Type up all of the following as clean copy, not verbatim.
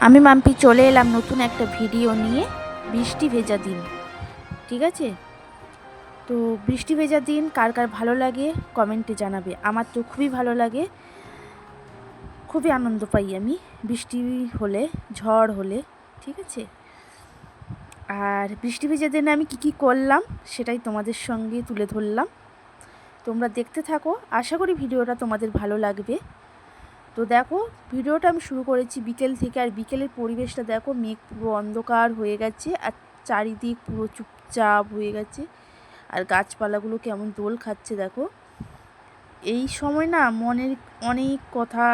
আমি মাম্পি চলে এলাম নতুন একটা ভিডিও নিয়ে। বৃষ্টি ভেজা দিন, ঠিক আছে? তো বৃষ্টি ভেজা দিন কার কার ভালো লাগে কমেন্টে জানাবে। আমার তো খুবই ভালো লাগে, খুবই আনন্দ পাই আমি বৃষ্টি হলে, ঝড় হলে, ঠিক আছে? আর বৃষ্টি ভেজা দিনে আমি কি করলাম সেটাই তোমাদের সঙ্গে তুলে ধরলাম। তোমরা দেখতে থাকো, আশা করি ভিডিওটা তোমাদের ভালো লাগবে। তো দেখো, ভিডিওটা আমি শুরু করেছি বিকেল থেকে, আর বিকেলের পরিবেশটা দেখো, মেঘ পুরো অন্ধকার হয়ে গেছে আর চারিদিক পুরো চুপচাপ হয়ে গেছে, আর গাছপালাগুলো কেমন দোল খাচ্ছে দেখো। এই সময় না মনের অনেক কথা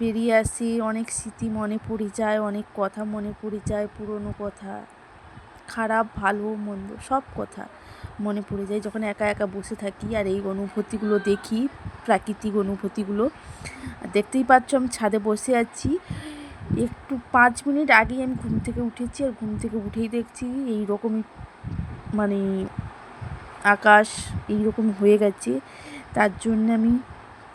বেরিয়ে আসে, অনেক স্মৃতি মনে পড়ে যায়, অনেক কথা মনে পড়ে যায়, পুরনো কথা, খারাপ ভালো মন্দ সব কথা মনে পড়ে যায় যখন একা একা বসে থাকি আর এই অনুভূতিগুলো দেখি, প্রাকৃতিক অনুভূতিগুলো। দেখতেই পাচ্ছ আমি ছাদে বসে আছি, একটু 5 মিনিট আগেই আমি ঘুম থেকে উঠেছি, আর ঘুম থেকে উঠেই দেখছি এই রকমই, মানে আকাশ এইরকম হয়ে গেছে। তার জন্য আমি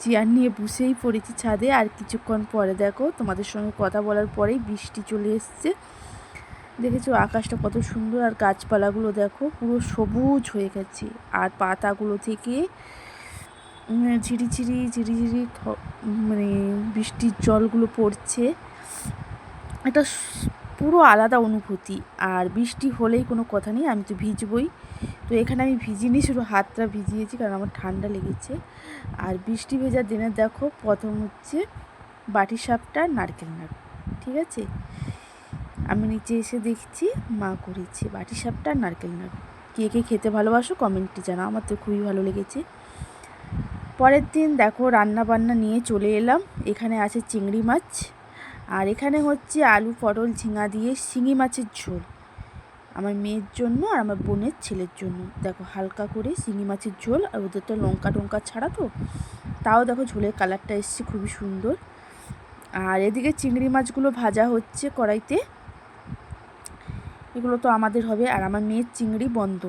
চেয়ার নিয়ে বসেই পড়েছি ছাদে। আর কিছুক্ষণ পরে দেখো, তোমাদের সঙ্গে কথা বলার পরেই বৃষ্টি চলে এসছে। দেখেছো আকাশটা কত সুন্দর, আর গাছপালাগুলো দেখো পুরো সবুজ হয়ে গেছে, আর পাতাগুলো থেকে ঝিরিঝিরি ঝিরিঝিরি মানে বৃষ্টির জলগুলো পড়ছে। এটা পুরো আলাদা অনুভূতি। আর বৃষ্টি হলেই কোনো কথা নেই, আমি তো ভিজবই। তো এখানে আমি ভিজিনি, শুধু হাতটা ভিজিয়েছি কারণ আমার ঠান্ডা লেগেছে। আর বৃষ্টি ভেজার দিনে দেখো, প্রথম হচ্ছে বাটিসাপটা নারকেল নাড়ু, ঠিক আছে? আমি নিচে এসে দেখছি মা করেছে বাটিসাপটা নারকেল নাড়ু। কে কে খেতে ভালোবাসো কমেন্টে জানাও, আমার তো খুবই ভালো লেগেছে। পরের দিন দেখো রান্না বান্না নিয়ে চলে এলাম। এখানে আছে চিংড়ি মাছ, আর এখানে হচ্ছে আলু পটল ঝিঙা দিয়ে শিঙি মাছের ঝোল আমার মেয়ের জন্য আর আমার বোনের ছেলের জন্য। দেখো হালকা করে শিঙি মাছের ঝোল, আর ওদের তো লঙ্কা টঙ্কা ছাড়া, তো তাও দেখো ঝোলের কালারটা এসছে খুবই সুন্দর। আর এদিকে চিংড়ি মাছগুলো ভাজা হচ্ছে কড়াইতে, এগুলো তো আমাদের হবে। আর আমার মেয়ের চিংড়ি বন্ধ,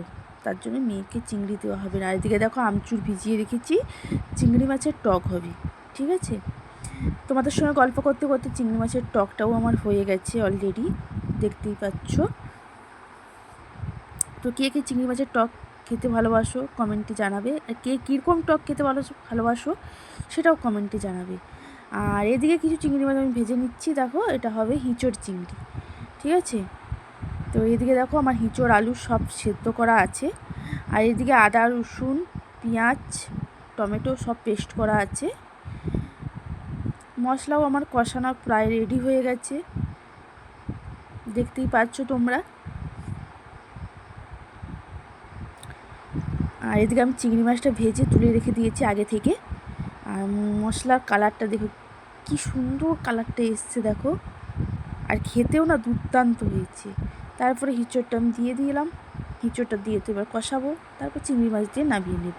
তার জন্য মেয়েকে চিংড়ি দেওয়া হবে না। আর এদিকে দেখো আমচুর ভিজিয়ে রেখেছি, চিংড়ি মাছের টক হবে, ঠিক আছে? তোমাদের সঙ্গে গল্প করতে করতে চিংড়ি মাছের টকটাও আমার হয়ে গেছে অলরেডি, দেখতেই পাচ্ছ। তো কে কে চিংড়ি মাছের টক খেতে ভালোবাসো কমেন্টে জানাবে, আর কে কীরকম টক খেতে ভালোবাসো সেটাও কমেন্টে জানাবে। আর এদিকে কিছু চিংড়ি মাছ আমি ভেজে নিচ্ছি, দেখো এটা হবে হিঁচড় চিংড়ি, ঠিক আছে? তো এদিকে দেখো আমার হিঁচড় আলু সব সেদ্ধ করা আছে, আর এদিকে আদা রসুন পেঁয়াজ টমেটো সব পেস্ট করা আছে। মশলাও আমার কষানো প্রায় রেডি হয়ে গেছে, দেখতেই পাচ্ছ তোমরা। আর এদিকে আমি চিংড়ি মাছটা ভেজে তুলে রেখে দিয়েছি আগে থেকে। আর মশলার কালারটা দেখো কি সুন্দর কালারটা এসছে দেখো, আর খেতেও না দুর্দান্ত হয়েছে। তারপরে হিঁচড়টা আমি দিয়ে দিলাম, হিঁচড়টা দিয়ে তো এবার কষাবো, তারপর চিংড়ি মাছ দিয়ে নামিয়ে নেব।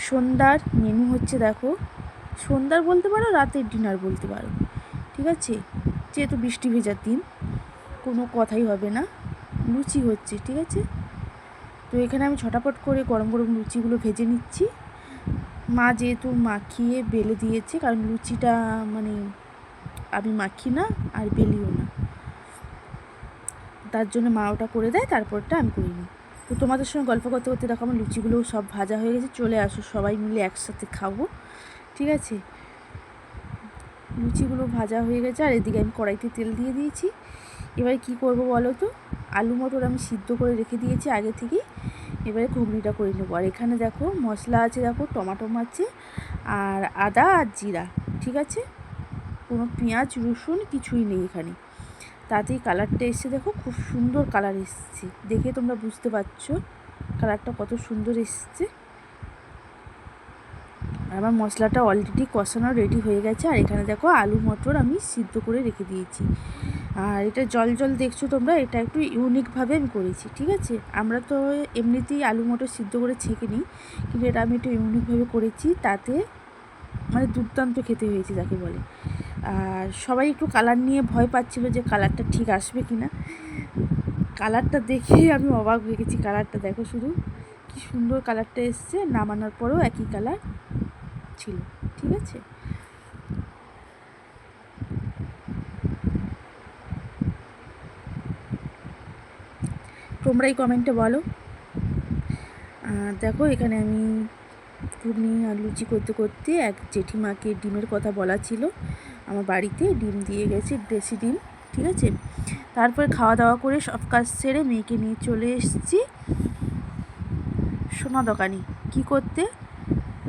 সন্ধ্যার মেনু হচ্ছে দেখো, সন্ধ্যার বলতে পারো রাতের ডিনার বলতে পারো, ঠিক আছে? যেহেতু বৃষ্টি ভেজার দিন কোনো কথাই হবে না, লুচি হচ্ছে, ঠিক আছে? তো এখানে আমি ঝটাপট করে গরম গরম লুচিগুলো ভেজে নিচ্ছি। মা যেহেতু মাখিয়ে বেলে দিয়েছে, কারণ লুচিটা মানে আমি মাখি না আর বেলিও না, তার জন্য মা ওটা করে দেয়, তারপরটা আমি করি নিই। তো তোমাদের সঙ্গে গল্প করতে করতে দেখো আমার লুচিগুলোও সব ভাজা হয়ে গেছে, চলে আসো সবাই মিলে একসাথে খাবো, ঠিক আছে? লুচিগুলো ভাজা হয়ে গেছে, আর এদিকে আমি কড়াইতে তেল দিয়ে দিয়েছি। এবারে কি করব বলো তো, আলু মটর আমি সিদ্ধ করে রেখে দিয়েছি আগে থেকেই, এবারে ঘুগনিটা করে নেবো। আর এখানে দেখো মশলা আছে, দেখো টমেটো আছে আর আদা আর জিরা, ঠিক আছে? কোনো পেঁয়াজ রসুন কিছুই নেই এখানে। তাতেই কালারটা এসছে দেখো, খুব সুন্দর কালার এসছে, দেখে তোমরা বুঝতে পারছো কালারটা কত সুন্দর এসছে। আমার মশলাটা অলরেডি কষানো রেডি হয়ে গেছে। আর এখানে দেখো আলু মটর আমি সিদ্ধ করে রেখে দিয়েছি, আর এটা জল জল দেখছো তোমরা, এটা একটু ইউনিকভাবে আমি করেছি, ঠিক আছে? আমরা তো এমনিতেই আলু মটর সিদ্ধ করে ছেঁকে নিই, কিন্তু এটা আমি একটু ইউনিকভাবে করেছি, তাতে মানে দুর্দান্ত খেতে হয়েছে যাকে বলে। আর সবাই একটু কালার নিয়ে ভয় পাচ্ছিলো যে কালারটা ঠিক আসবে কি না, কালারটা দেখেই আমি অবাক হয়ে গেছি। কালারটা দেখো শুধু কি সুন্দর কালারটা এসছে, নামানোর পরেও একই কালার ছিল, ঠিক আছে? তোমরাই কমেন্টে বলো। দেখো এখানে আমি ঘুগনি আর লুচি করতে করতে এক জেঠিমাকে ডিমের কথা বলা ছিল, আমার বাড়িতে ডিম দিয়ে গেছে, দেশি ডিম। ঠিক আছে, তারপরে খাওয়া দাওয়া করে সব কাজ সেরে মেয়েকে নিয়ে চলে এসেছি সোনা দোকানে। কি করতে?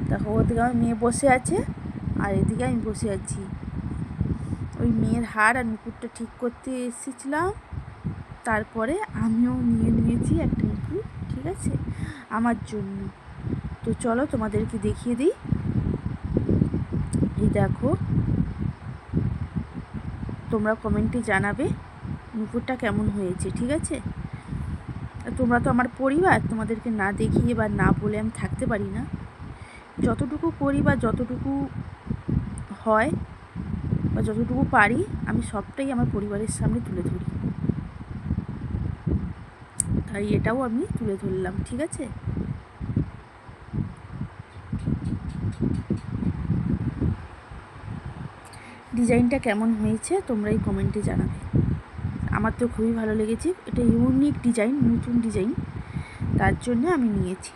দেখো ওদিকে আমার মেয়ে বসে আছে আর এদিকে আমি বসে আছি। ওই মেয়ের হার আর নুপুরটা ঠিক করতে এসেছিলাম, তারপরে আমিও নিয়ে নিয়েছি একটা নুপুর, ঠিক আছে, আমার জন্য। তো চলো তোমাদেরকে দেখিয়ে দিই। এই দেখো, তোমরা কমেন্টে জানাবে নুপুরটা কেমন হয়েছে, ঠিক আছে। তোমরা তো আমার পরিবার, তোমাদেরকে না দেখিয়ে বা না বলে আমি থাকতে পারি না। যতটুকু করি বা যতটুকু হয় বা যতটুকু পারি আমি সবটাই আমার পরিবারের সামনে তুলে ধরি, তাই এটাও আমি তুলে ধরলাম, ঠিক আছে। ডিজাইনটা কেমন হয়েছে তোমরাই কমেন্টে জানাবে। আমার তো খুবই ভালো লেগেছে, এটা ইউনিক ডিজাইন, নতুন ডিজাইন, তার জন্য আমি নিয়েছি।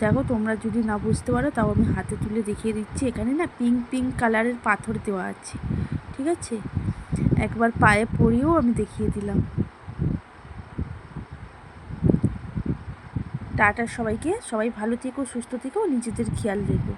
দেখো তোমরা যদি না বুঝতে পারো তাও আমি হাতে তুলে দেখিয়ে দিচ্ছি। এখানে না পিঙ্ক পিঙ্ক কালারের পাথর দেওয়া আছে, ঠিক আছে। একবার পায়ে পরিয়েও আমি দেখিয়ে দিলাম। টাটা সবাইকে, সবাই ভালো থেকো, সুস্থ থেকো, নিজেদের খেয়াল রেখো।